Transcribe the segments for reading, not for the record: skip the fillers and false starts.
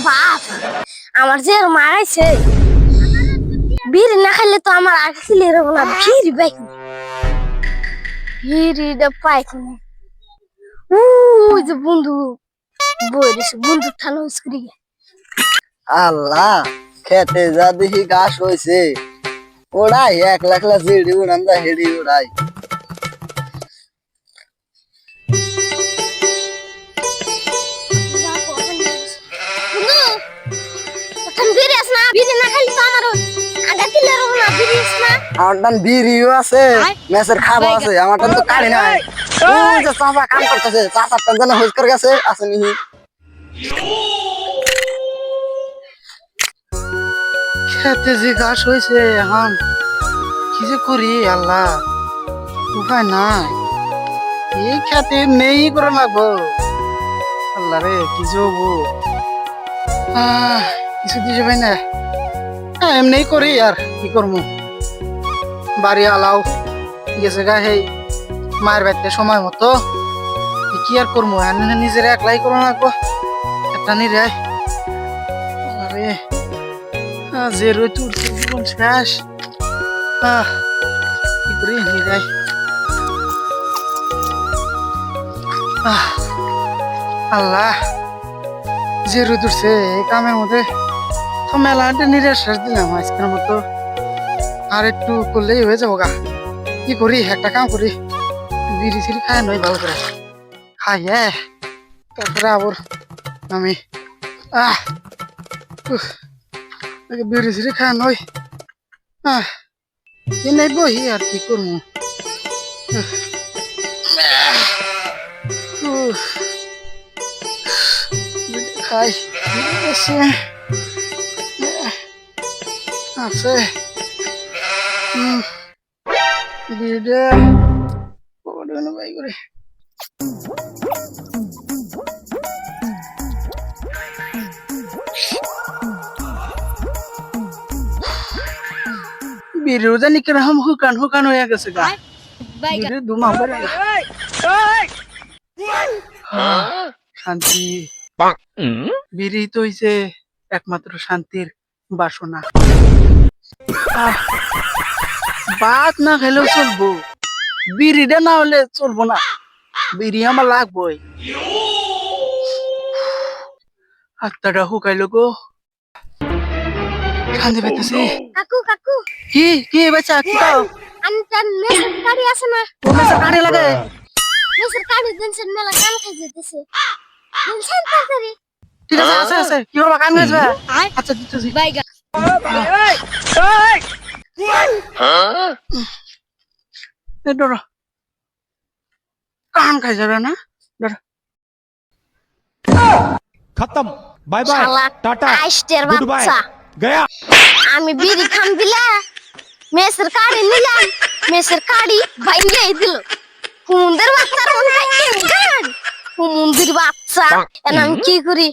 বাপ আমার যে মারাইছে বীর না খাইলে তো আমার আগে খিলে রব না বীর বাইক বীরটা পাইক না ওই যে বন্ধু বইরিস বন্ধু থানো স্ক্রি আল্লাহ খেতে যা দেখি ঘাস হয়েছে ওড়াই 1 লাখ জিডি উড়ান যা হেডি উড়াই আমার টান বিড়িও আছে মেসের খাবার আছে আমার টান তো কাড়ি নাই ওই যে চাচা কাম করতেছে চাচার টান জানে হইজ করে গেছে আছে নিহি খেতে যে ঘাস হয়েছে এখন কি যে করি আল্লাহ উপায় নাই এই খেতে নেই করে লাগবো আল্লাহ রে কি যে হবো কিছু দিছে ভাই না এমনি করি আর কি করবো বাড়ি আলাও গেছে গা সেই মায়ের বাড়িতে সময় মতো কি আর করবো নিজের একলাই করো লাগবো একটা নিরে আরে যে রয়ে তুলছে জীবন শেষ কি করি নিরে আল্লাহ যে রয়ে তুলছে এই কামের মধ্যে তো মেলাটা নিরাশ্বাস দিলাম আজকের মতো আর একটু করলেই হয়ে যাবো গা কি করি একটা কাম করি বিড়ি সিড়ি খায় নই ভালো করে খাই তারপরে আবার আমি বিড়ি সিড়ি খায় নই এনে বহি আর কি করবো খাই আছে বিড়ে বাই করে বিড়ে জানি কিরকম হুকান হয়ে গেছে গা বিড়ে দুমা পড়ে শান্তি বিড়ি তো হইছে একমাত্র শান্তির বাসনা ভাত না খেলেও চলবো বিড়িটা না হলে চলবো না বিড়ি আমার লাগবই হাতটা হুকাইলো গো শান্তি পাইতেছি কাকু কাকু কি বাচ্চা কি দাও আনটান মেসের গাড়ি আছে না ও মেসের গাড়ি লাগে মেসের গাড়ি দিনছেন মেলা কান খাই যেতেছে দিনছেন তাড়াতাড়ি ঠিক আছে আছে কি হলো কান খাইছে আচ্ছা দিতেছি বাইগা ডরো কান খাই যাবে না ডরো खत्म बाय बाय टाटा আইস্টের गुड बाय বাচ্চা गया আমি বিড়ি খাম দিলা মেসের কাড়ি নিলাম মেসের কাড়ি ভাইঙ্গাই দিল হুমুন্দের বাচ্চার মন খাইছে গান হুমুন্দির বাচ্চা এখন আমি কি করি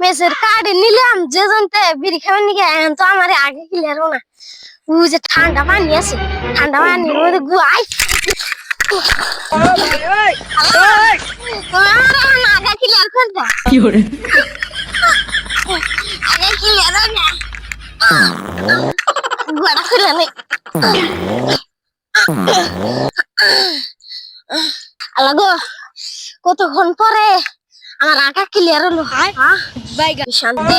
মেসের কাড়ি নিলাম যে জনতে বিড়ি খাবেন নাকি এখন তো আমার আগে ক্লিয়ার না ও যে ঠান্ডা পানি আছে ঠান্ডা পানির মধ্যে গুয়াই আগে ক্লিয়ার করে দাও কি হরে আগে ক্লিয়ার না গুয়াটা খুলে নেই আল্লাহ গো কতক্ষণ পরে আমার আঁকা ক্লিয়ার হলো শান্তি